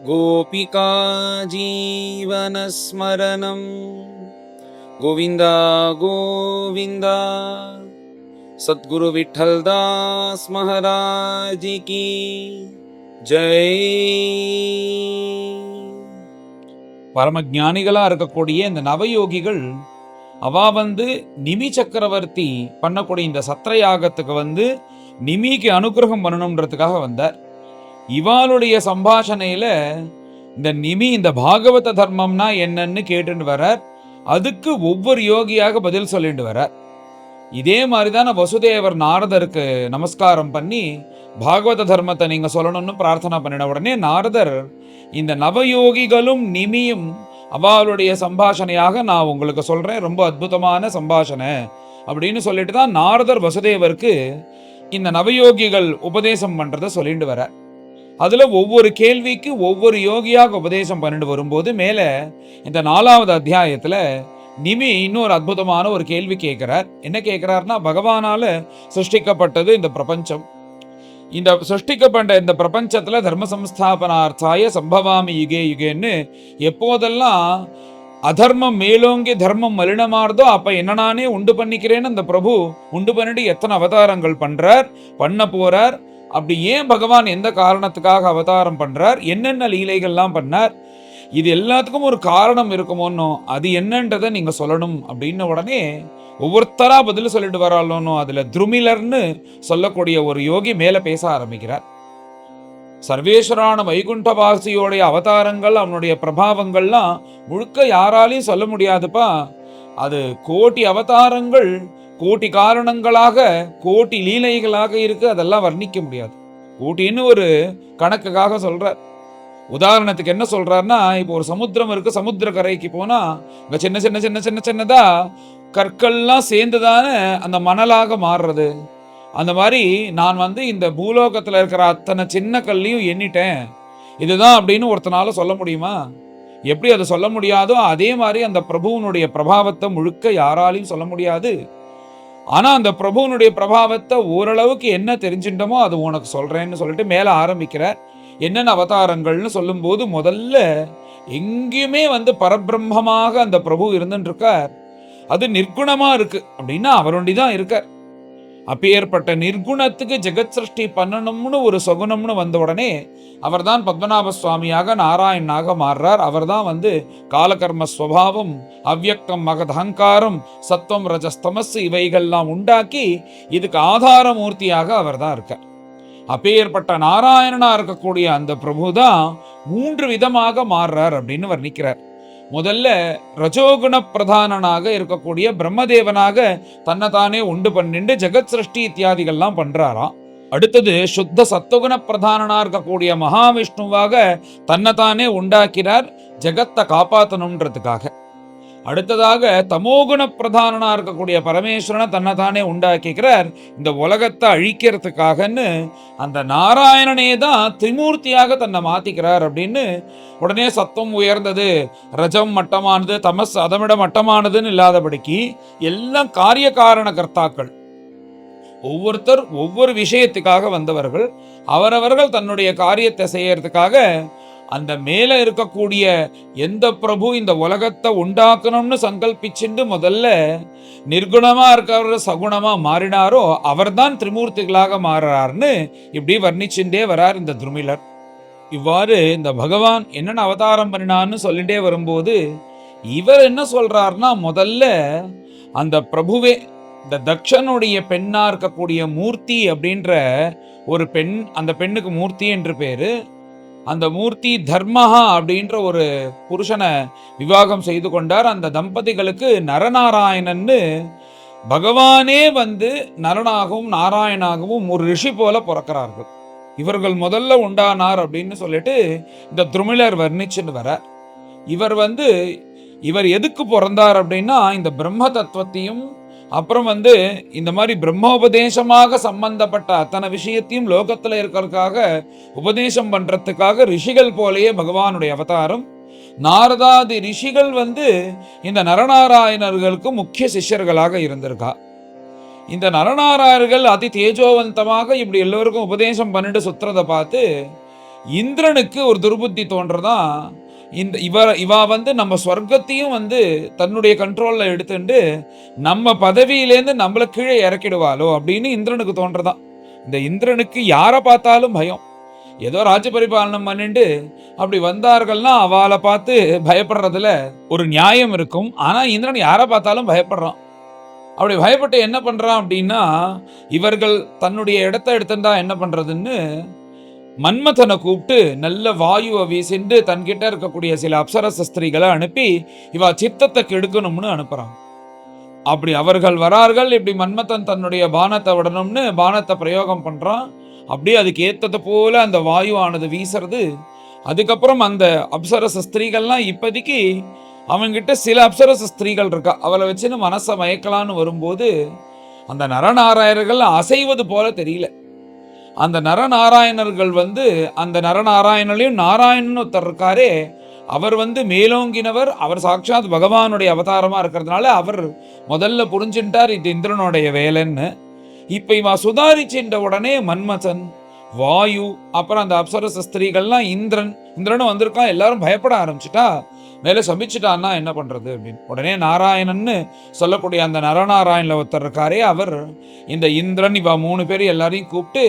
गोपिका जीवनस्मरणं गोविन्द गोविन्द। सद्गुरु विठ्ठलदास महाराज की जय। பரமஞானிகளா இருக்கக்கூடிய இந்த நவயோகிகள் அவா நிமி சக்கரவர்த்தி பண்ணக்கூடிய இந்த சத்திரயாகத்துக்கு நிமிக்கு அனுகிரகம் பண்ணணும்ன்றதுக்காக வந்தார். இவாளுடைய சம்பாஷணையில இந்த நிமி இந்த பாகவத தர்மம்னா என்னன்னு கேட்டுட்டு வரார். அதுக்கு ஒவ்வொரு யோகியாக பதில் சொல்லிட்டு வரார். இதே மாதிரிதான் வசுதேவர் நாரதருக்கு நமஸ்காரம் பண்ணி பாகவத தர்மத்தை நீங்க சொல்லணும்னு பிரார்த்தனை பண்ணின உடனே நாரதர் இந்த நவயோகிகளும் நிமியும் அவளுடைய சம்பாஷணையாக நான் உங்களுக்கு சொல்றேன், ரொம்ப அற்புதமான சம்பாஷணை அப்படின்னு சொல்லிட்டு தான் நாரதர் வசுதேவருக்கு இந்த நவயோகிகள் உபதேசம் பண்றதை சொல்லிட்டு வர. அதுல ஒவ்வொரு கேள்விக்கு ஒவ்வொரு யோகியாக உபதேசம் பண்ணிட்டு வரும்போது மேல இந்த 4வது அத்தியாயத்துல நிமி இன்னொரு அற்புதமான ஒரு கேள்வி கேட்கிறார். என்ன கேட்கிறார்னா, பகவானால சிருஷ்டிக்கப்பட்டது இந்த பிரபஞ்சம். இந்த சிருஷ்டிக்கப்பட்ட இந்த பிரபஞ்சத்துல தர்ம சம்ஸ்தாபனார்த்தாய சம்பவாமி யுகே யுகேன்னு எப்போதெல்லாம் அதர்மம் மேலோங்கி தர்மம் மலினமாறுதோ அப்ப என்ன நானே உண்டு பண்ணிக்கிறேன்னு அந்த பிரபு உண்டு பண்ணிட்டு எத்தனை அவதாரங்கள் பண்ண போறார். அப்படி ஏன் பகவான் எந்த காரணத்துக்காக அவதாரம் பண்றார், என்னென்ன லீலைகள்லாம் பண்ணார், இது எல்லாத்துக்கும் ஒரு காரணம் இருக்குமோன்னு அது என்னன்றதை நீங்க சொல்லணும் அப்படின்னு உடனே ஒவ்வொருத்தரா பதில் சொல்லிட்டு வராளோன்னு அதுல துருமிலர்னு சொல்லக்கூடிய ஒரு யோகி மேல பேச ஆரம்பிக்கிறார். சர்வேஸ்வரான வைகுண்டவாசியோடைய அவதாரங்கள் அவனுடைய பிரபாவங்கள்லாம் முழுக்க யாராலையும் சொல்ல முடியாதுப்பா. அது கோட்டி அவதாரங்கள் கோட்டி காரணங்களாக கோட்டி லீலைகளாக இருக்கு, அதெல்லாம் வர்ணிக்க முடியாது. கோட்டின்னு ஒரு கணக்குக்காக சொல்றார். உதாரணத்துக்கு என்ன சொல்றாருன்னா, இப்போ ஒரு சமுத்திரம் இருக்கு, சமுத்திர கரைக்கு போனா இங்க சின்ன சின்ன சின்ன சின்ன சின்னதா கற்கள்லாம் சேர்ந்துதானே அந்த மணலாக மாறுறது. அந்த மாதிரி நான் இந்த பூலோகத்துல இருக்கிற அத்தனை சின்ன கல்லையும் எண்ணிட்டேன், இதுதான் அப்படின்னு ஒருத்தனால சொல்ல முடியுமா? எப்படி அதை சொல்ல முடியாதோ அதே மாதிரி அந்த பிரபுவனுடைய பிரபாவத்தை முழுக்க யாராலையும் சொல்ல முடியாது. ஆனா அந்த பிரபுவனுடைய பிரபாவத்தை ஓரளவுக்கு என்ன தெரிஞ்சுட்டோமோ அது உனக்கு சொல்றேன்னு சொல்லிட்டு மேல ஆரம்பிக்கிற. என்னென்ன அவதாரங்கள்னு சொல்லும் போது முதல்ல எங்கேயுமே பரபிரம்மமாக அந்த பிரபு இருந்துட்டு இருக்கார். அது நிர்குணமா இருக்கு அப்படின்னா அவருண்டிதான் இருக்கார். அப்பேற்பட்ட நிர்குணத்துக்கு ஜெகத் சிருஷ்டி பண்ணணும்னு ஒரு சகுனம்னு வந்த உடனே அவர் தான் பத்மநாப சுவாமியாக நாராயணனாக மாறுறார். அவர் தான் காலகர்ம ஸ்வபாவம், அவ்யக்தம், மகதஹங்காரம், சத்வம், ரஜஸ்தமஸ் இவைகள்லாம் உண்டாக்கி இதுக்கு ஆதாரமூர்த்தியாக அவர் தான் இருக்கார். அப்பேற்பட்ட நாராயணனா இருக்கக்கூடிய அந்த பிரபு தான் 3 விதமாக மாறுறார் அப்படின்னு வர்ணிக்கிறார். முதல்ல ரஜோகுண பிரதானனாக இருக்கக்கூடிய பிரம்மதேவனாக தன்னைத்தானே உண்டு பண்ணிட்டு ஜெகத் சிருஷ்டி இத்தியாதிகள்லாம் பண்றாராம். அடுத்தது சுத்த சத்துவகுண பிரதானனா இருக்கக்கூடிய மகாவிஷ்ணுவாக தன்னைத்தானே உண்டாக்கிறார் ஜெகத்தை காப்பாற்றணும்ன்றதுக்காக. அடுத்ததாக தமோகுண பிரதானனா இருக்கக்கூடிய பரமேஸ்வரனை தன்னைத்தானே உண்டாக்கிக்கிறார் இந்த உலகத்தை அழிக்கிறதுக்காகன்னு. அந்த நாராயணனே தான் திரிமூர்த்தியாக தன்னை மாத்திக்கிறார் அப்படின்னு. உடனே சத்துவம் உயர்ந்தது, ரஜம் மட்டமானது, தமஸ் அதமிட மட்டமானதுன்னு இல்லாதபடிக்கு எல்லாம் காரிய காரண கர்த்தாக்கள். ஒவ்வொருத்தர் ஒவ்வொரு விஷயத்துக்காக வந்தவர்கள். அவரவர்கள் தன்னுடைய காரியத்தை செய்யறதுக்காக அந்த மேல இருக்கக்கூடிய எந்த பிரபு இந்த உலகத்தை உண்டாக்கணும்னு சங்கல்பிச்சுண்டு முதல்ல நிர்குணமா இருக்கிறவர் சகுணமா மாறினாரோ அவர்தான் திரிமூர்த்திகளாக மாறுறார்னு இப்படி வர்ணிச்சுட்டே வரார் இந்த துருமிலர். இவ்வாறு இந்த பகவான் என்னென்ன அவதாரம் பண்ணினான்னு சொல்லிட்டே வரும்போது இவர் என்ன சொல்றாருன்னா, முதல்ல அந்த பிரபுவே இந்த தக்ஷனுடைய பெண்ணா இருக்கக்கூடிய மூர்த்தி அப்படின்ற ஒரு பெண், அந்த பெண்ணுக்கு மூர்த்தி என்று பேரு. அந்த மூர்த்தி தர்மஹா அப்படின்ற ஒரு புருஷனை விவாகம் செய்து கொண்டார். அந்த தம்பதிகளுக்கு நரநாராயணன்னு பகவானே நரனாகவும் நாராயணாகவும் ஒரு ரிஷி போல பிறக்கிறார்கள். இவர்கள் முதல்ல உண்டானார் அப்படின்னு சொல்லிட்டு இந்த துருமிலர் வர்ணிச்சுன்னு வர. இவர் எதுக்கு பிறந்தார் அப்படின்னா, இந்த பிரம்ம தத்துவத்தையும் அப்புறம் இந்த மாதிரி பிரம்மோபதேசமாக சம்பந்தப்பட்ட அத்தனை விஷயத்தையும் லோகத்துல இருக்கிறதுக்காக உபதேசம் பண்றதுக்காக ரிஷிகள் போலேயே பகவானுடைய அவதாரம். நாரதாதி ரிஷிகள் இந்த நரநாராயணர்களுக்கு முக்கிய சிஷ்யர்களாக இருந்திருக்கா. இந்த நரநாராயணர்கள் அதி தேஜோவந்தமாக இப்படி எல்லோருக்கும் உபதேசம் பண்ணிட்டு சுத்துறதை பார்த்து இந்திரனுக்கு ஒரு துர்புத்தி தோன்றதான், இவா வந்து நம்ம சொர்க்கத்தையும் வந்து தன்னுடைய கண்ட்ரோல்ல எடுத்துட்டு நம்ம பதவியிலேருந்து நம்மள கீழே இறக்கிடுவாளோ அப்படின்னு இந்திரனுக்கு தோன்றதான். இந்த இந்திரனுக்கு யாரை பார்த்தாலும் பயம். ஏதோ ராஜ்ய பரிபாலனம் பண்ணிட்டு அப்படி வந்தார்கள்னா அவளை பார்த்து பயப்படுறதுல ஒரு நியாயம் இருக்கும். ஆனா இந்திரன் யாரை பார்த்தாலும் பயப்படுறான். அப்படி பயப்பட்டு என்ன பண்றான் அப்படின்னா, இவர்கள் தன்னுடைய இடத்தை எடுத்திருந்தா என்ன பண்றதுன்னு மன்மதனை கூப்பிட்டு நல்ல வாயுவை வீசிண்டு தன்கிட்ட இருக்கக்கூடிய சில அப்சரச ஸ்திரீகளை அனுப்பி இவ சித்தத்தை கெடுக்கணும்னு அனுப்புறான். அப்படி அவர்கள் வரார்கள். இப்படி மன்மதன் தன்னுடைய பானத்தை விடணும்னு பானத்தை பிரயோகம் பண்றான். அப்படியே அதுக்கு ஏத்தது போல அந்த வாயுவானது வீசுறது. அதுக்கப்புறம் அந்த அப்சரச ஸ்திரீகள்லாம் இப்போதைக்கு அவன்கிட்ட சில அப்சரச ஸ்திரீகள் இருக்கா, அவளை வச்சுன்னு மனசை மயக்கலான்னு வரும்போது அந்த நரநாராயணர்கள் அசைவது போல தெரியல. அந்த நரநாராயணர்கள் வந்து அந்த நரநாராயணனையும் நாராயணன் ஒருத்தர் இருக்காரே, அவர் வந்து மேலோங்கினவர். அவர் சாட்சாத் பகவானுடைய அவதாரமா இருக்கிறதுனால அவர் முதல்ல புரிஞ்சுட்டார் இது இந்திரனுடைய வேலைன்னு. இப்ப இவ சுதாரிச்சுட்ட உடனே மன்மதன், வாயு, அப்புறம் அந்த அப்சரச ஸ்திரீகள்லாம் இந்திரனும் வந்திருக்கான். எல்லாரும் பயப்பட ஆரம்பிச்சுட்டா, மேலே சபிச்சுட்டான்னா என்ன பண்றது அப்படின்னு. உடனே நாராயணன்னு சொல்லக்கூடிய அந்த நரநாராயண ஒருத்தர் இருக்காரே, அவர் இந்த இந்திரன் இவ 3 பேர் எல்லாரையும் கூப்பிட்டு,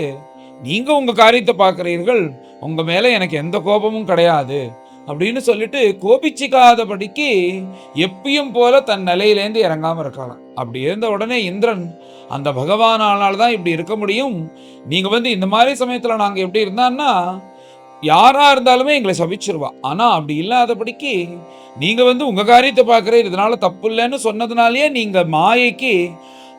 நீங்க உங்க காரியத்தை பார்க்கிறீர்கள், உங்க மேல எனக்கு எந்த கோபமும் கிடையாது அப்படின்னு சொல்லிட்டு கோபிச்சிக்காதபடிக்கு எப்பயும் போல தன் நிலையிலேருந்து இறங்காம இருக்கலாம். அப்படி இருந்த உடனே இந்திரன், அந்த பகவானால் தான் இப்படி இருக்க முடியும், நீங்க வந்து இந்த மாதிரி சமயத்துல நாங்க எப்படி இருந்தான்னா யாரா இருந்தாலுமே எங்களை சபிச்சிருவா, ஆனா அப்படி இல்லாதபடிக்கு நீங்க வந்து உங்க காரியத்தை பார்க்கிறீர், இதனால தப்பு இல்லைன்னு சொன்னதுனாலேயே நீங்க மாயைக்கு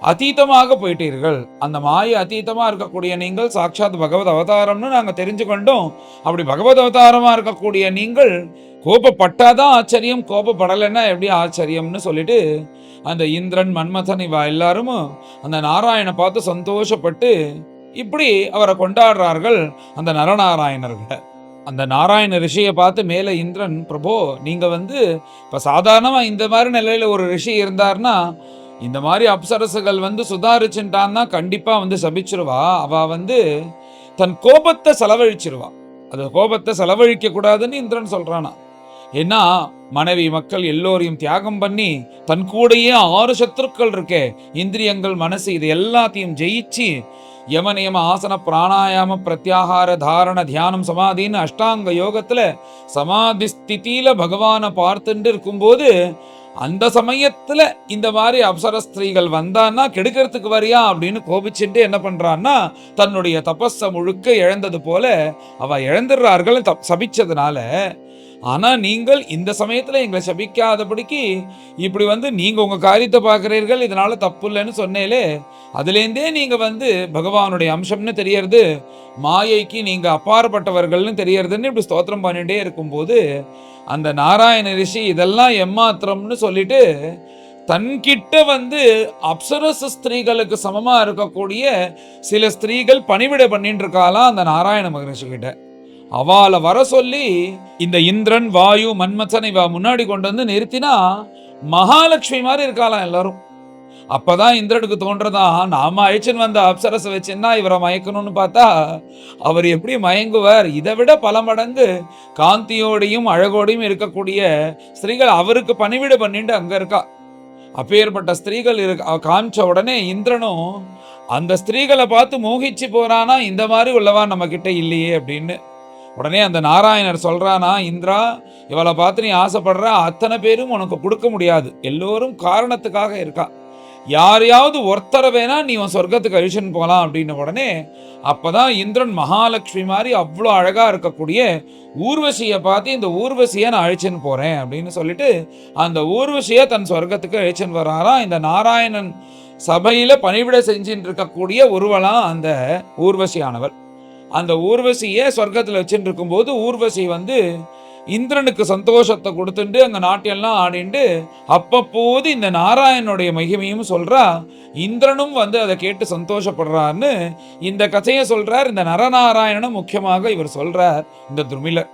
அதீதமாக போயிட்டீர்கள். அந்த மாயை அதீதமா இருக்கக்கூடிய நீங்கள் சாட்சாத் பகவத் அவதாரம்னு நாங்க தெரிஞ்சுக்கொண்டோம். அப்படி பகவத் அவதாரமா இருக்கக்கூடிய நீங்கள் கோபப்பட்டாதான் ஆச்சரியம், கோபப்படலைன்னா எப்படி ஆச்சரியம்னு சொல்லிட்டு அந்த இந்திரன் மன்மதன் இவ எல்லாரும் அந்த நாராயணனை பார்த்து சந்தோஷப்பட்டு இப்படி அவரை கொண்டாடுறார்கள் அந்த நரநாராயணர்கிட்ட. அந்த நாராயண ரிஷியை பார்த்து மேல இந்திரன், பிரபோ நீங்க வந்து இப்ப சாதாரணமா இந்த மாதிரி நிலையில ஒரு ரிஷி இருந்தார்னா இந்த மாதிரி அப்சரசுகள் வந்து சுதாரிச்சுட்டான்னா கண்டிப்பா வந்து சபிச்சிருவா. அவ வந்து தன் கோபத்தை செலவழிச்சிருவா. அந்த கோபத்தை செலவழிக்க கூடாதுன்னு இந்திரன் சொல்றானா. ஏன்னா மனைவி மக்கள் எல்லோரையும் தியாகம் பண்ணி தன் கூடையே 6 சத்துருக்கள் இருக்கே, இந்திரியங்கள் மனசு, இது எல்லாத்தையும் ஜெயிச்சு யமநியம ஆசன பிராணாயாம பிரத்யாகார தாரண தியானம் சமாதின்னு அஷ்டாங்க யோகத்துல சமாதி ஸ்திதியில பகவானை பார்த்துட்டு இருக்கும்போது அந்த சமயத்துல இந்த மாதிரி அப்சர ஸ்திரீகள் வந்தான்னா கெடுக்கிறதுக்கு வரியா அப்படின்னு கோபிச்சுட்டு என்ன பண்றான்னா தன்னுடைய தபஸை முழுக்க இழந்தது போல அவ இழந்துடுறார்கள் சபிச்சதுனால. ஆனா நீங்கள் இந்த சமயத்துல எங்களை சபிக்காதபடிக்கு இப்படி வந்து நீங்க உங்க காரியத்தை பார்க்கிறீர்கள், இதனால தப்பு இல்லைன்னு சொன்னேலே, அதுலேருந்தே நீங்க வந்து பகவானுடைய அம்சம்னு தெரியறது, மாயைக்கு நீங்க அப்பாற்பட்டவர்கள்னு தெரியறதுன்னு இப்படி ஸ்தோத்திரம் பண்ணிட்டே இருக்கும்போது அந்த நாராயண ரிஷி இதெல்லாம் எம்மாத்திரம்னு சொல்லிட்டு தன்கிட்ட வந்து அப்சரச ஸ்திரீகளுக்கு சமமா இருக்கக்கூடிய சில ஸ்திரீகள் பணிவிடை பண்ணிட்டு இருக்காலாம் அந்த நாராயண மகரிஷி கிட்ட. அவளை வர சொல்லி இந்த இந்திரன் வாயு மன்மதன் இவ முன்னாடி கொண்டு வந்து நிறுத்தினா மகாலட்சுமி மாதிரி இருக்காளாம் எல்லாரும். அப்பதான் இந்திரனுக்கு தோன்றதா, நாம அழிச்சுன்னு வந்த அப்சரச வச்சுன்னா இவரை மயக்கணும்னு பார்த்தா அவர் எப்படி மயங்குவார், இதை விட பல மடங்கு காந்தியோடையும் அழகோடையும் இருக்கக்கூடிய ஸ்திரீகள் அவருக்கு பணிவிடை பண்ணிட்டு அங்க இருக்கா. அப்பேற்பட்ட ஸ்திரீகள் காமிச்ச உடனே இந்திரனும் அந்த ஸ்திரீகளை பார்த்து மோகிச்சு போறானா, இந்த மாதிரி உள்ளவா நம்ம கிட்ட இல்லையே அப்படின்னு. உடனே அந்த நாராயணர் சொல்றானா, இந்திரா இவளை பார்த்து நீ ஆசைப்படுற அத்தனை பேரும் உனக்கு கொடுக்க முடியாது, எல்லோரும் காரணத்துக்காக இருக்கா, யாரையாவது ஒருத்தர வேணா நீ உன் சொர்க்கத்துக்கு அழிச்சுன்னு போகலாம் அப்படின்னு. உடனே அப்பதான் இந்திரன் மகாலட்சுமி மாதிரி அவ்வளோ அழகா இருக்கக்கூடிய ஊர்வசியை பார்த்து இந்த ஊர்வசியை நான் அழிச்சுன்னு போறேன் அப்படின்னு சொல்லிட்டு அந்த ஊர்வசியை தன் சொர்க்கத்துக்கு அழிச்சுன்னு வராராம். இந்த நாராயணன் சபையில பணிவிடை செஞ்சுட்டு இருக்கக்கூடிய ஒருவலாம் அந்த ஊர்வசியானவர். அந்த ஊர்வசியை சொர்க்கத்தில் வச்சுட்டு இருக்கும்போது ஊர்வசி வந்து இந்திரனுக்கு சந்தோஷத்தை கொடுத்துட்டு அங்க நாட்டியெல்லாம் ஆடிண்டு அப்பப்போது இந்த நாராயணனுடைய மகிமையும் சொல்றா. இந்திரனும் வந்து அதை கேட்டு சந்தோஷப்படுறான்னு இந்த கதையை சொல்றார் இந்த நரநாராயணனும் முக்கியமாக இவர் சொல்றார் இந்த துர்மிலர்.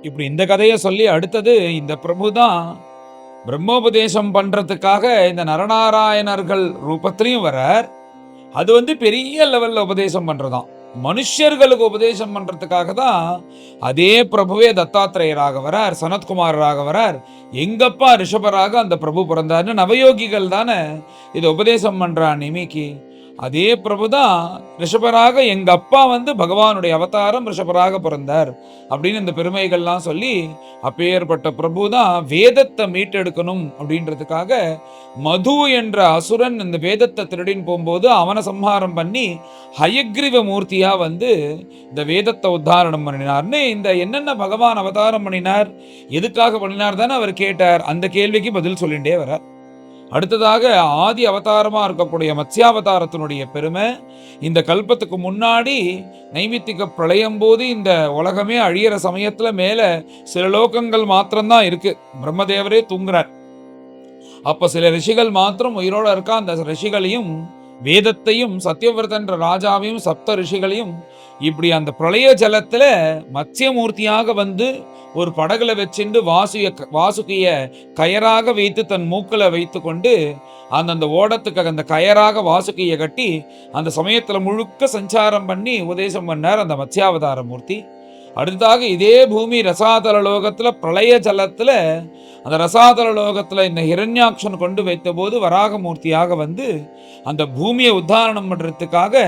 இப்படி இந்த கதையை சொல்லி அடுத்தது இந்த பிரபுதான் பிரம்மோபதேசம் பண்றதுக்காக இந்த நரநாராயணர்கள் ரூபத்திலையும் வரார். அது வந்து பெரிய லெவல்ல உபதேசம் பண்றதாம். மனுஷர்களுக்கு உபதேசம் பண்றதுக்காக தான் அதே பிரபுவே தத்தாத்திரேயராக வரார், சனத்குமாரராக வரார். எங்கப்பா ரிஷபராக அந்த பிரபு பிறந்தார்னு நவயோகிகள் தானே இதை உபதேசம் பண்றான் நிமிக்கு. அதே பிரபுதான் ரிஷபராக, எங்க அப்பா பகவானுடைய அவதாரம் ரிஷபராக பிறந்தார் அப்படின்னு இந்த பெருமைகள்லாம் சொல்லி, அப்பேற்பட்ட பிரபு தான் வேதத்தை மீட்டெடுக்கணும் அப்படின்றதுக்காக மது என்ற அசுரன் இந்த வேதத்தை திருடின்னு போகும்போது அவனை சம்ஹாரம் பண்ணி ஹயக்ரீவ மூர்த்தியா இந்த வேதத்தை உத்தாரணம் பண்ணினார்னு, இந்த என்னென்ன பகவான் அவதாரம் பண்ணினார், எதுக்காக பண்ணினார் தானே அவர் கேட்டார். அந்த கேள்விக்கு பதில் சொல்லிட்டே வர அடுத்ததாக ஆதி அவதாரமா இருக்கக்கூடிய மத்ஸ்யாவதாரத்தினுடைய பெருமை. இந்த கல்பத்துக்கு முன்னாடி நைமித்திக பிரளயம் போது இந்த உலகமே அழியிற சமயத்துல மேல சில லோகங்கள் மாத்திரம்தான் இருக்கு. பிரம்மதேவரே தூங்குறார். அப்ப சில ரிஷிகள் மாத்திரம் உயிரோட இருக்கா. அந்த ரிஷிகளையும் வேதத்தையும் சத்யவிரதன்ற ராஜாவையும் சப்த ரிஷிகளையும் இப்படி அந்த பிரளய ஜலத்துல மத்ஸ்யமூர்த்தியாக ஒரு படகுல வச்சுண்டு வாசுகிய கயராக வைத்து தன் மூக்கில வைத்து கொண்டு அந்த ஓடத்துக்கு அந்த கயராக வாசுகிய கட்டி அந்த சமயத்துல முழுக்க சஞ்சாரம் பண்ணி உபதேசம் பண்ணார் அந்த மத்ஸ்யாவதார மூர்த்தி. அடுத்ததாக இதே பூமி ரசாதல லோகத்துல பிரளய ஜலத்துல அந்த ரசாதல லோகத்துல இந்த ஹிரண்யாக்ஷன் கொண்டு வைத்த போது வராகமூர்த்தியாக அந்த பூமியை உத்தாரணம் பண்றதுக்காக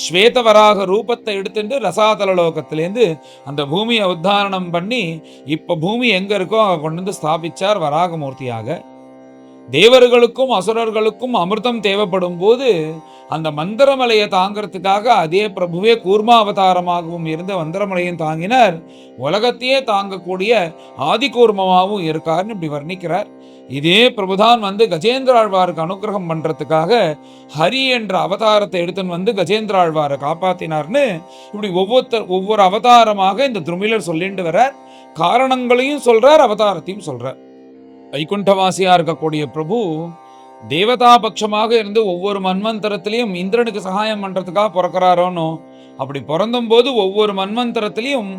ஸ்வேத வராக ரூபத்தை எடுத்துட்டு ரசாதல லோகத்திலேருந்து அந்த பூமியை உத்தாரணம் பண்ணி இப்ப பூமி எங்க இருக்கோ அங்க கொண்டு ஸ்தாபிச்சார் வராகமூர்த்தியாக. தேவர்களுக்கும் அசுரர்களுக்கும் அமிர்தம் தேவைப்படும் போது அந்த மந்திரமலையை தாங்கிறதுக்காக அதே பிரபுவே கூர்மா அவதாரமாகவும் இருந்த மந்திரமலையும் தாங்கினார். உலகத்தையே தாங்கக்கூடிய ஆதி கூர்மமாகவும் இருக்காருன்னு இப்படி வர்ணிக்கிறார். இதே பிரபுதான் கஜேந்திராழ்வாருக்கு அனுகிரகம் பண்றதுக்காக ஹரி என்ற அவதாரத்தை எடுத்துன்னு கஜேந்திராழ்வாரை காப்பாத்தினார்னு இப்படி ஒவ்வொரு அவதாரமாக இந்த துருமிலர் சொல்லிட்டு வரார். காரணங்களையும் சொல்றார், அவதாரத்தையும் சொல்றார். வைகுண்டவாசியா இருக்கக்கூடிய பிரபு தேவதா பட்சமாக இருந்து ஒவ்வொரு மன்வந்தரத்திலையும் இந்திரனுக்கு சகாயம் பண்றதுக்காக பிறக்கிறாரோனோ, அப்படி பிறந்தும் போது ஒவ்வொரு மன்வந்தரத்திலையும்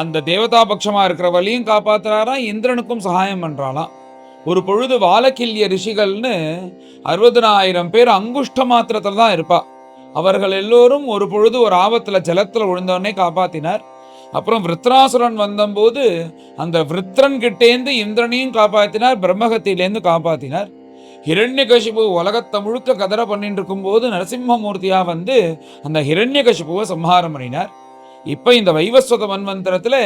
அந்த தேவதா பட்சமா இருக்கிறவளையும் காப்பாத்துறாராம், இந்திரனுக்கும் சகாயம் பண்றாளாம். ஒரு பொழுது வாலக்கில்ய ரிஷிகள்னு 60,000 பேர் அங்குஷ்ட மாத்திரத்துல தான் இருப்பா. அவர்கள் எல்லோரும் ஒரு பொழுது ஒரு ஆபத்துல ஜலத்துல விழுந்தோடனே காப்பாத்தினார். அப்புறம் விருத்ராசுரன் வந்தபோது அந்த விருத்ரன் கிட்டேந்து இந்திரனையும் காப்பாத்தினார், பிரம்மகத்திலேருந்து காப்பாத்தினார். ஹிரண்யகசிபு உலகத்தை முழுக்க கதற பண்ணிட்டு இருக்கும் போது நரசிம்மமூர்த்தியா அந்த ஹிரண்யகசிபுவை சம்ஹாரம் பண்ணினார். இப்ப இந்த வைவஸ்வத மன்வந்தரத்துல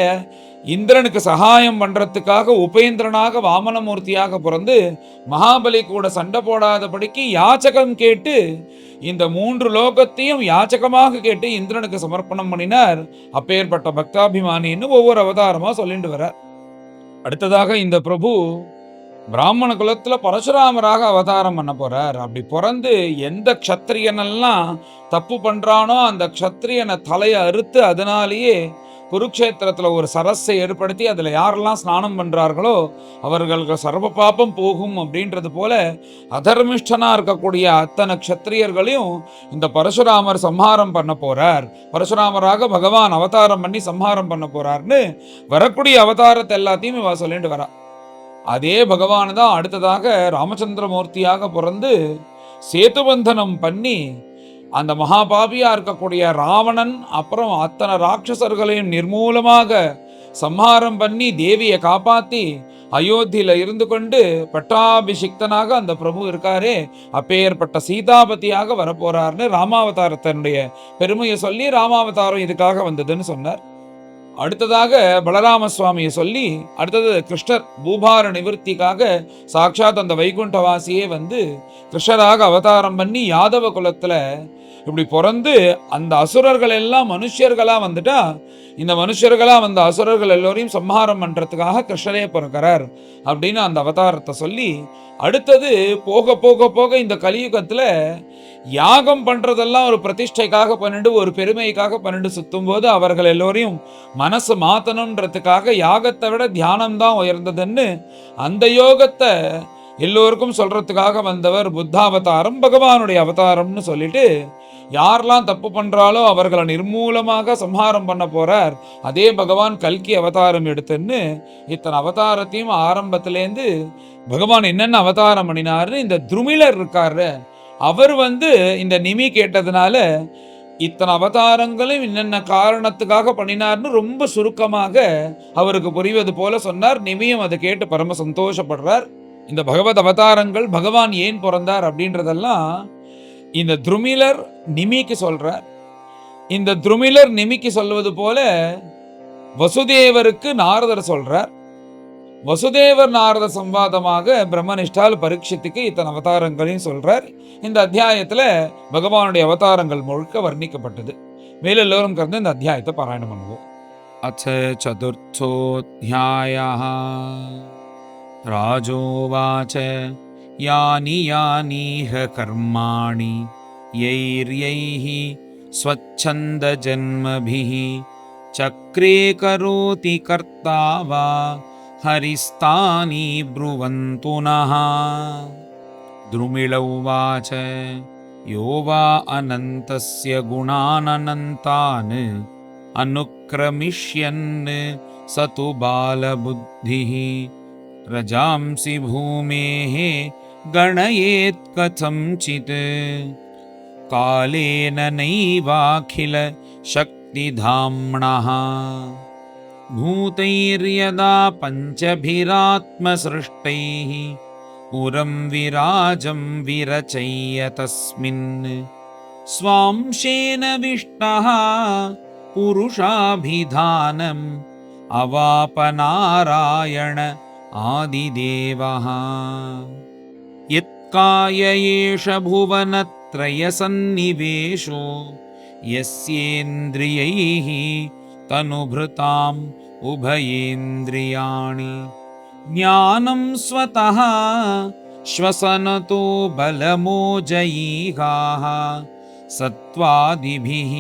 இந்திரனுக்கு சகாயம் பண்றதுக்காக உபேந்திரனாக வாமனமூர்த்தியாக பிறந்து மகாபலி கூட சண்டை போடாதபடிக்கு யாச்சகம் கேட்டு இந்த 3 லோகத்தையும் யாச்சகமாக கேட்டு இந்திரனுக்கு சமர்ப்பணம் பண்ணினார். அப்பேற்பட்ட பக்தாபிமானின்னு ஒவ்வொரு அவதாரமா சொல்லிட்டு வர அடுத்ததாக இந்த பிரபு பிராமண குலத்துல பரசுராமராக அவதாரம் பண்ண போறார். அப்படி பிறந்து எந்த க்ஷத்திரியனெல்லாம் தப்பு பண்றானோ அந்த க்ஷத்திரியனை தலையை அறுத்து அதனாலேயே குருக்ஷேத்திரத்துல ஒரு சரஸை ஏற்படுத்தி அதுல யாரெல்லாம் ஸ்நானம் பண்றார்களோ அவர்களுக்கு சர்வ பாப்பம் போகும் அப்படின்றது போல அதர்மிஷ்டனா இருக்கக்கூடிய அத்தனை க்ஷத்திரியர்களையும் இந்த பரசுராமர் சம்ஹாரம் பண்ண போறார். பரசுராமராக பகவான் அவதாரம் பண்ணி சம்ஹாரம் பண்ண போறார்னு வரக்கூடிய அவதாரத்தை எல்லாத்தையும் இவ சொல்லிட்டு வரா. அதே பகவான் தான் அடுத்ததாக ராமச்சந்திரமூர்த்தியாக பிறந்து சேதுபந்தனம் பண்ணி அந்த மகாபாபியா இருக்கக்கூடிய ராவணன் அப்புறம் அத்தனை ராட்சசர்களையும் நிர்மூலமாக சம்ஹாரம் பண்ணி தேவியை காப்பாத்தி அயோத்தியில இருந்து கொண்டு பட்டாபிஷிக்தனாக அந்த பிரபு இருக்காரே, அப்பேற்பட்ட சீதாபதியாக வரப்போறார்னு ராமாவதாரத்தினுடைய பெருமையை சொல்லி ராமாவதாரம் இதுக்காக வந்ததுன்னு சொன்னார். அடுத்ததாக பலராம சுவாமியை சொல்லி அடுத்தது கிருஷ்ணர் பூபார நிவர்த்திக்காக சாட்சாத் அந்த வைகுண்டவாசியே கிருஷ்ணராக அவதாரம் பண்ணி யாதவ குலத்துல இப்படி பிறந்து அந்த அசுரர்கள் எல்லாம் மனுஷர்களா வந்துட்டா இந்த மனுஷர்களா வந்த அசுரர்கள் எல்லோரையும் சம்ஹாரம் பண்றதுக்காக கிருஷ்ணரே பிறக்கிறார் அப்படின்னு அந்த அவதாரத்தை சொல்லி அடுத்தது போக போக போக இந்த கலியுகத்துல யாகம் பண்றதெல்லாம் ஒரு பிரதிஷ்டைக்காக பண்ணிட்டு ஒரு பெருமைக்காக பண்ணிட்டு சுத்தும் போது அவர்கள் எல்லோரையும் மனசு மாத்தணும்ன்றதுக்காக யாகத்தை விட தியானம் தான் உயர்ந்ததுன்னு அந்த யோகத்தை எல்லோருக்கும் சொல்றதுக்காக வந்தவர் புத்தாவதாரம், பகவானுடைய அவதாரம்னு சொல்லிட்டு யாரெல்லாம் தப்பு பண்றாலோ அவர்களை நிர்மூலமாக சம்ஹாரம் பண்ண போறார். அதே பகவான் கல்கி அவதாரம் எடுத்துன்னு இத்தனை அவதாரத்தையும் ஆரம்பத்திலேருந்து பகவான் என்னென்ன அவதாரம் பண்ணினாருன்னு இந்த துருமிலர் இருக்காரு அவர் இந்த நிமி கேட்டதுனால இத்தனை அவதாரங்களும் என்னென்ன காரணத்துக்காக பண்ணினார்னு ரொம்ப சுருக்கமாக அவருக்கு புரிவது போல சொன்னார். நிமியும் அதை கேட்டு பரம சந்தோஷப்படுறார். இந்த பகவத் அவதாரங்கள் பகவான் ஏன் பிறந்தார் அப்படின்றதெல்லாம் இந்த துருமிலர் நிமிக்கு சொல்றார். இந்த துருமிலர் நிமிக்கு சொல்வது போல வசுதேவருக்கு நாரதர் சொல்றார். வசுதேவர் நாரத சம்வாதமாக பிரம்மனிஷ்டால் பரீட்சித்துக்கு இத்தனை அவதாரங்களையும் சொல்றார். இந்த அத்தியாயத்துல பகவானுடைய அவதாரங்கள் முழுக்க வர்ணிக்கப்பட்டது. மேலும் எல்லோரும் கலந்து இந்த அத்தியாயத்தை பாராயணம் பண்ணுவோம். அச்ச சதுர்த்தோத்யாயः ராஜோவாச்ச யானி யானீஹ கர்மாணி யைர்யைஹ ஸ்வச்சந்த ஜன்மபிஹ சக்ரே கரோதி கர்த்தா வா ஹரிஸ்தானி ப்ருவந்து நஹ. துருமிள உவாச்ச யோ வா அனந்தஸ்ய குணானனந்தான் அனுக்ரமிஷ்யன் ச து பாலபுத்திः ரஜாம்சி பூமேः கணயேத் கதஞ்சித் காலேன நைவாகில சக்திதாம்னः பூதைர்யதா பஞ்சபிராத்மஸ்ருஷ்டைः புரம் விராஜம் விரச்சய்ய தஸ்மின் ஸ்வாம்சேன விஷ்ணः புருஷாபிதானம் அவாபநாராயண ஆதிதேவः. யத்காய ஏஷ புவனத்ரயசன்னிவேஷோ யஸ்யேந்திரியைः தனுப்ருதாம் உபயேந்திரியாணி ஞானம் ஸ்வதः ஸ்வசனதோ பலமோஜயீகாः சத்வாதிபிः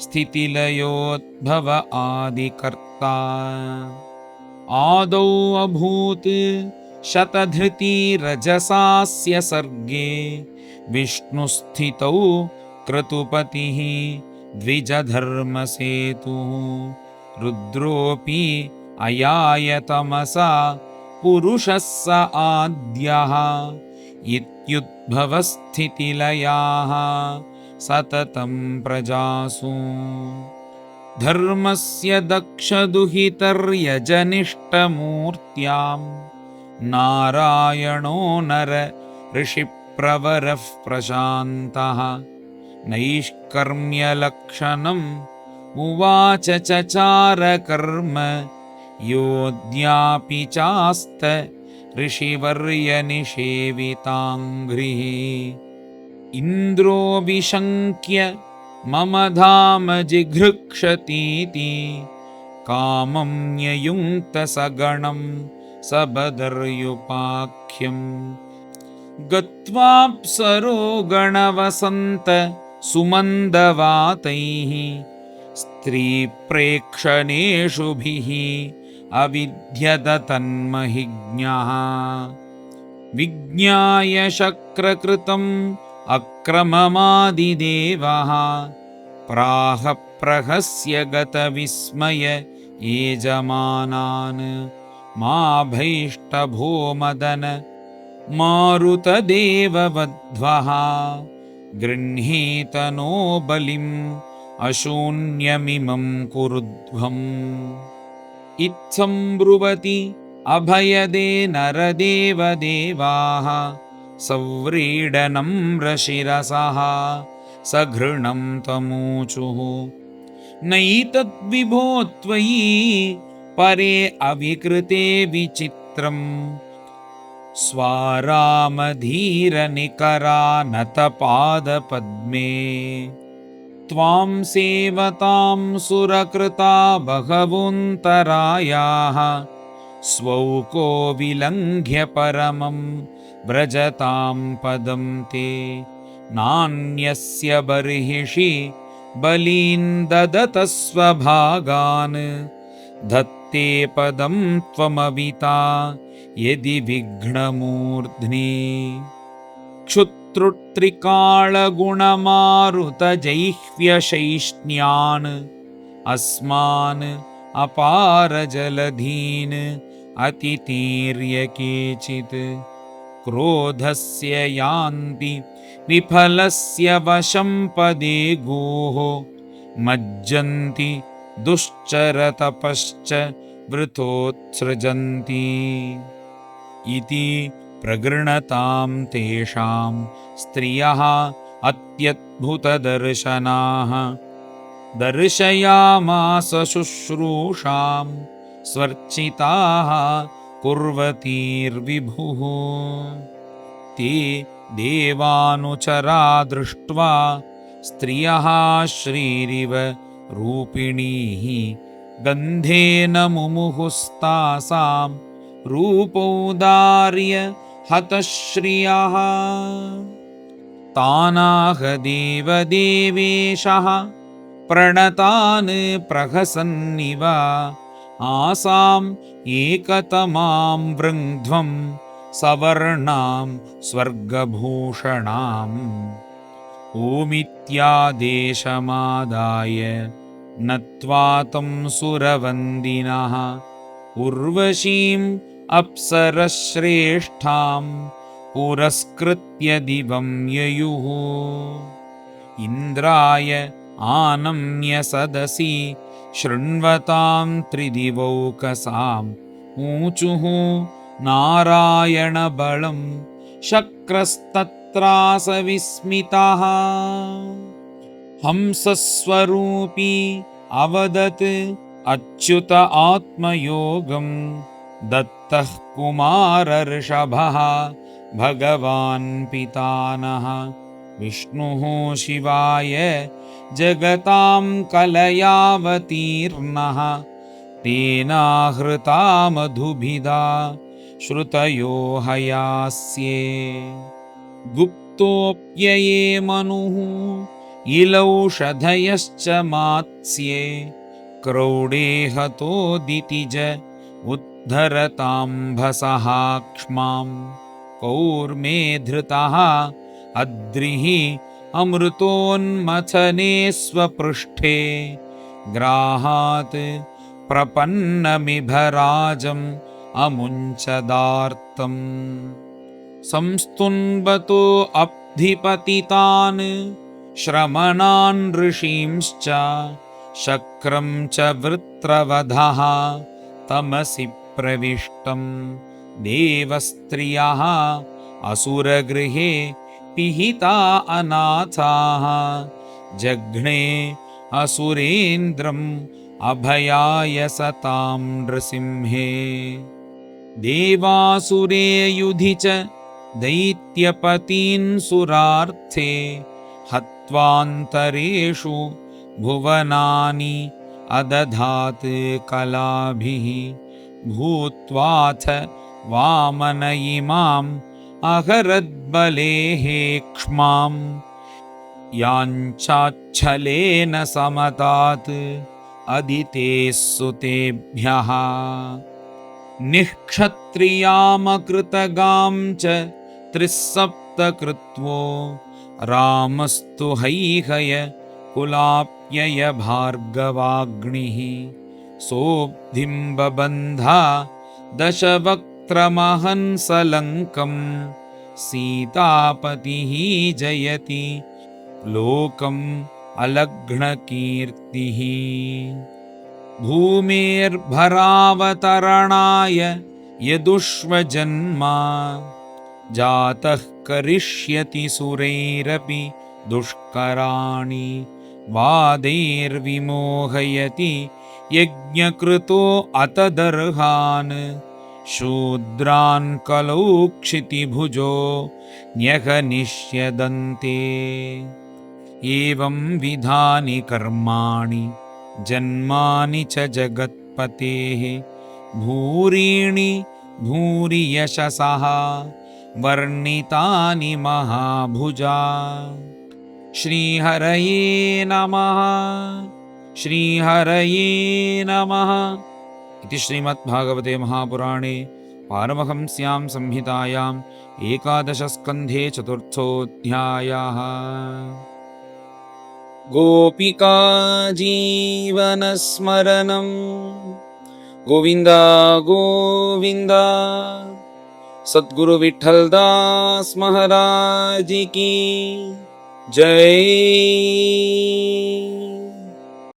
ஸ்திதிலயோத்பவ ஆதிகர்த்தா. ஆதௌ அபூத் சதத்ருதி ரஜசாஸ்ய சர்గే விஷ்ணுஸ்திதௌ க்ரதுபதிः த்விஜதர்மசேதுः ருத்ரோபி அயாயதமசா புருஷஸ்ஸ ஆத்யः இத்யுத்பவஸ்திதிலயாः சததம் பிரஜாசு. தர்மஸ்ய தக்ஷதுஹிதர்யஜனிஷ்டமூர்த்யாம் நாராயணோ நர ரிஷிப்ரவரः பிரசாந்தः நைஷ்கர்ம்யலக்ஷணம் உவாச்ச சசார கர்ம யோத்யாபி சாஸ்த ரிஷிவர்ய நிஷேவிதாங்கிரிः இந்திரோ விசங்க்ய மம தாம ஜிக்ருக்ஷதீதி காமம் யயுங்க்த சகணம் சபதர்யுபாக்யம் கத்வாப்சரோ கணவசந்த சுமந்தவாதைः ஸ்திரீ பிரேக்ஷணேஷுபிः அவித்யத தன்மஹிஜ்ஞः விஜ்ஞாய சக்ரகிருதம் அக்ரமமாதிதேவः பிராஹ பிரஹஸ்ய கதவிஸ்மய ஏஜமானான் மாபைஷ்டபோ மதன மாருததேவவத்வः கிருண்ணீதனோ பலிம் அசூன்யமிமம் குருத்வம். இத்சம் ப்ருவதி அபயதே நரதேவதேவாः சவ்ரீடனம் ரஷிரசः சக்ருணம் தமூச்சுः நைதத்விபோ த்வயி பரே அவிக்ருதே விசித்ரம் ஸ்வாராமதீரநிகராநதபாதபத்மே த்வாம் சேவதாம் சுரக்ருதா பகவுந்தராயாः ஸ்வௌகோ விலங்க்ய பரமம் व्रजतां पदं ते नान्यस्य बर्हिषि बलीन् ददतः स्वभागान् धत्ते पदं त्वमविता यदि विघ्नमूर्ध्नि. क्षुत्रुत्रिकाळगुणमारुतजैह्व्यशैष्ण्यान् अस्मान् अपारजलधीन् अतितीर्य केचित् क्रोधस्य यान्ति विफलस्य वशं पदे गोः मज्जन्ति दुश्चरतपश्च वृथोत्सृजन्ति इति प्रगृणतां तेषां स्त्रियः अत्यद्भुतदर्शनाः दर्शयामास शुश्रूषां स्वर्चिताः कुर्वतीर्विभुः ते देवानुचरा दृष्ट्वा स्त्रियः श्रीरिव रूपिणीः गन्धेन मुमुहुस्तासां रूपौदार्य हतश्रियः तानाह देवदेवेशः प्रणतान् प्रहसन्निव आसाम् एकतमां वृङ्ध्वं सवर्णां स्वर्गभूषणाम् ओमित्यादेशमादाय नत्वा तं सुरवन्दिनः उर्वशीम् अप्सरश्रेष्ठां पुरस्कृत्य दिवं ययुः इन्द्राय आनम्य सदसि शृण्वतां त्रिदिवौकसाम् ऊचुः नारायणबलं शक्रस्तत्रास विस्मितः हंसस्वरूपी अवदत् अच्युत आत्मयोगं दत्तः कुमारर्षभः भगवान् पितानः विष्णुः शिवाय जगतां कलयावतीर्णः तेनाहृता मधुभिदा श्रुतयो हयास्ये गुप्तोऽप्यये मनुः इलौषधयश्च मात्स्ये क्रौडे हतो दितिज उद्धरताम्भसः क्ष्मां कौर्मे धृतः अद्रिः अमृतोन्मथने स्वपृष्ठे ग्राहात् प्रपन्नमिभराजम् अमुञ्चदार्तम् संस्तुन्वतो अब्धिपतितान् श्रमणान् ऋषींश्च शक्रं च वृत्रवधः तमसि प्रविष्टं देवस्त्रियः असुरगृहे पिहिता अनाथाः जघ्ने असुरेन्द्रम् अभयाय सतां नृसिंहे देवासुरे युधि च दैत्यपतीन् सुरार्थे हत्वान्तरेषु भुवनानि अदधात् कलाभिः भूत्वाथ वामन इमाम् अहरद्बलेः क्ष्मां याञ्चाच्छलेन समतात् अदितेः सुतेभ्यः निःक्षत्रियामकृतगां च त्रिसप्तकृत्वो रामस्तु हैहय कुलाप्यय भार्गवाग्निः सोऽब्धिं बबन्धा दशवक्त्रमहंसलङ्कं सीतापतिः जयति लोकम् अलघ्नकीर्तिः भूमेर्भरावतरणाय यदुष्वजन्मा जातः करिष्यति सुरैरपि दुष्कराणि वादैर्विमोहयति यज्ञकृतो अतदर्हान् शूद्रान् कलौ क्षितिभुजो न्यहनिष्यदन्ते एवं विधानि कर्माणि जन्मानि च जगत्पतेः भूरीणि भूरि यशसः वर्णितानि महाभुजा श्रीहरये नमः श्रीहरये नमः इति श्रीमद्भागवते महापुराणे पारमहंस्यां संहितायाम् 11 स्कन्धे 4थोऽध्यायः। गोपिका जीवनस्मरणं गोविन्द गोविन्द सद्गुरु विठल दास महाराज की जय।